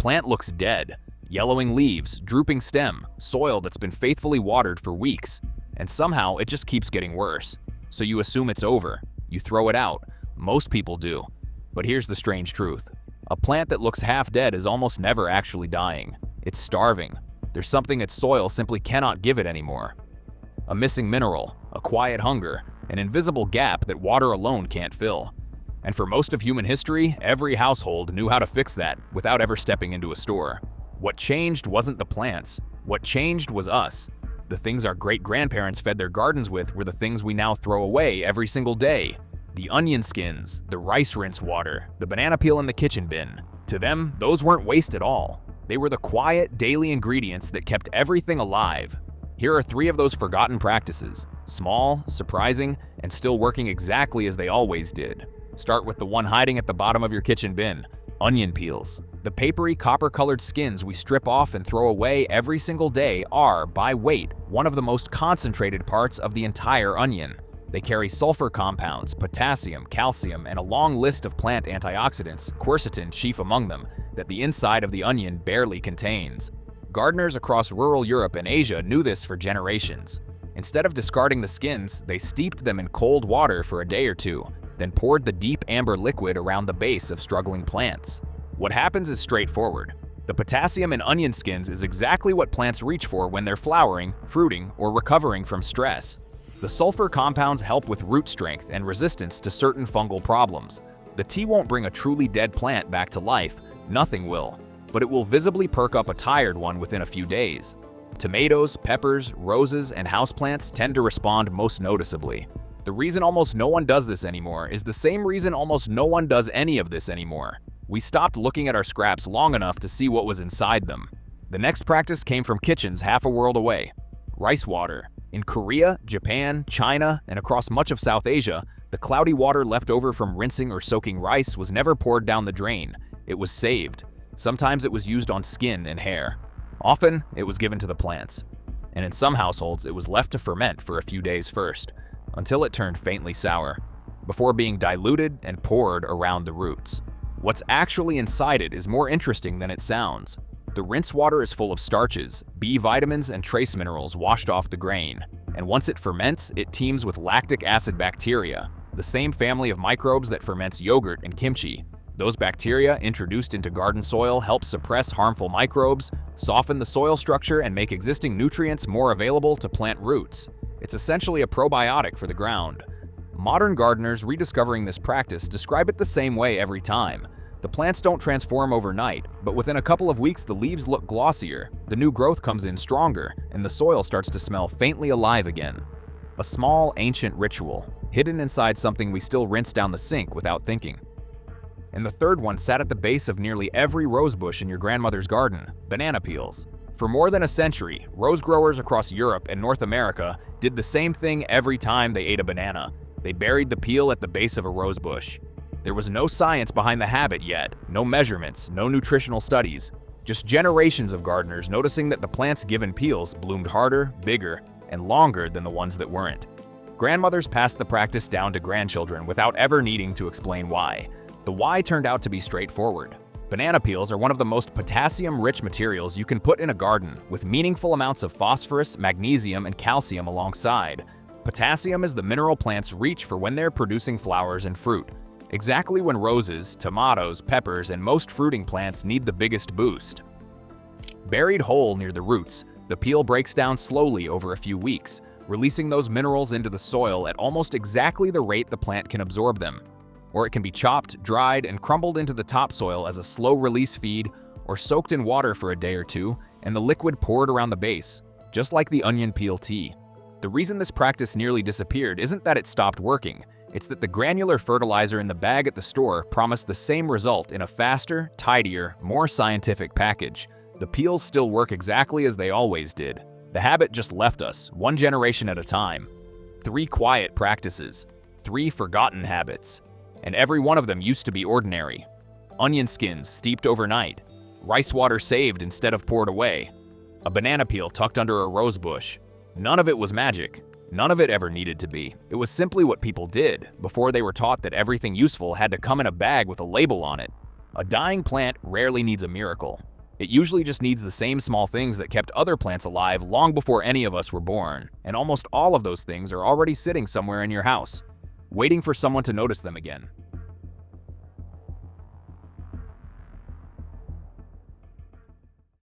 plant looks dead. Yellowing leaves, drooping stem, soil that's been faithfully watered for weeks. And somehow it just keeps getting worse. So you assume it's over. You throw it out. Most people do. But here's the strange truth. A plant that looks half dead is almost never actually dying. It's starving. There's something its soil simply cannot give it anymore. A missing mineral, a quiet hunger, an invisible gap that water alone can't fill. And for most of human history, every household knew how to fix that without ever stepping into a store. What changed wasn't the plants. What changed was us. The things our great-grandparents fed their gardens with were the things we now throw away every single day. The onion skins, the rice rinse water, the banana peel in the kitchen bin. To them, those weren't waste at all. They were the quiet, daily ingredients that kept everything alive. Here are 3 of those forgotten practices. Small, surprising, and still working exactly as they always did. Start with the one hiding at the bottom of your kitchen bin. Onion peels. The papery, copper-colored skins we strip off and throw away every single day are, by weight, one of the most concentrated parts of the entire onion. They carry sulfur compounds, potassium, calcium, and a long list of plant antioxidants, quercetin chief among them, that the inside of the onion barely contains. Gardeners across rural Europe and Asia knew this for generations. Instead of discarding the skins, they steeped them in cold water for a day or two, then poured the deep amber liquid around the base of struggling plants. What happens is straightforward. The potassium in onion skins is exactly what plants reach for when they're flowering, fruiting, or recovering from stress. The sulfur compounds help with root strength and resistance to certain fungal problems. The tea won't bring a truly dead plant back to life, nothing will, but it will visibly perk up a tired one within a few days. Tomatoes, peppers, roses, and houseplants tend to respond most noticeably. The reason almost no one does this anymore is the same reason almost no one does any of this anymore. We stopped looking at our scraps long enough to see what was inside them. The next practice came from kitchens half a world away. Rice water. In Korea, Japan, China, and across much of South Asia, the cloudy water left over from rinsing or soaking rice was never poured down the drain. It was saved. Sometimes it was used on skin and hair. Often, it was given to the plants. And in some households, it was left to ferment for a few days first, until it turned faintly sour, before being diluted and poured around the roots. What's actually inside it is more interesting than it sounds. The rinse water is full of starches, B vitamins, and trace minerals washed off the grain. And once it ferments, it teems with lactic acid bacteria, the same family of microbes that ferments yogurt and kimchi. Those bacteria introduced into garden soil help suppress harmful microbes, soften the soil structure, and make existing nutrients more available to plant roots. It's essentially a probiotic for the ground. Modern gardeners rediscovering this practice describe it the same way every time. The plants don't transform overnight, but within a couple of weeks the leaves look glossier, the new growth comes in stronger, and the soil starts to smell faintly alive again. A small, ancient ritual, hidden inside something we still rinse down the sink without thinking. And the third one sat at the base of nearly every rose bush in your grandmother's garden: banana peels. For more than a century, rose growers across Europe and North America did the same thing every time they ate a banana. They buried the peel at the base of a rose bush. There was no science behind the habit yet, no measurements, no nutritional studies, just generations of gardeners noticing that the plants given peels bloomed harder, bigger, and longer than the ones that weren't. Grandmothers passed the practice down to grandchildren without ever needing to explain why. The why turned out to be straightforward. Banana peels are one of the most potassium-rich materials you can put in a garden, with meaningful amounts of phosphorus, magnesium, and calcium alongside. Potassium is the mineral plants reach for when they're producing flowers and fruit. Exactly when roses, tomatoes, peppers, and most fruiting plants need the biggest boost. Buried whole near the roots, the peel breaks down slowly over a few weeks, releasing those minerals into the soil at almost exactly the rate the plant can absorb them. Or it can be chopped, dried, and crumbled into the topsoil as a slow-release feed, or soaked in water for a day or two, and the liquid poured around the base, just like the onion peel tea. The reason this practice nearly disappeared isn't that it stopped working. It's that the granular fertilizer in the bag at the store promised the same result in a faster, tidier, more scientific package. The peels still work exactly as they always did. The habit just left us, one generation at a time. 3 quiet practices, 3 forgotten habits. And every one of them used to be ordinary. Onion skins steeped overnight, rice water saved instead of poured away, a banana peel tucked under a rose bush. None of it was magic. None of it ever needed to be. It was simply what people did before they were taught that everything useful had to come in a bag with a label on it. A dying plant rarely needs a miracle. It usually just needs the same small things that kept other plants alive long before any of us were born, and almost all of those things are already sitting somewhere in your house, waiting for someone to notice them again.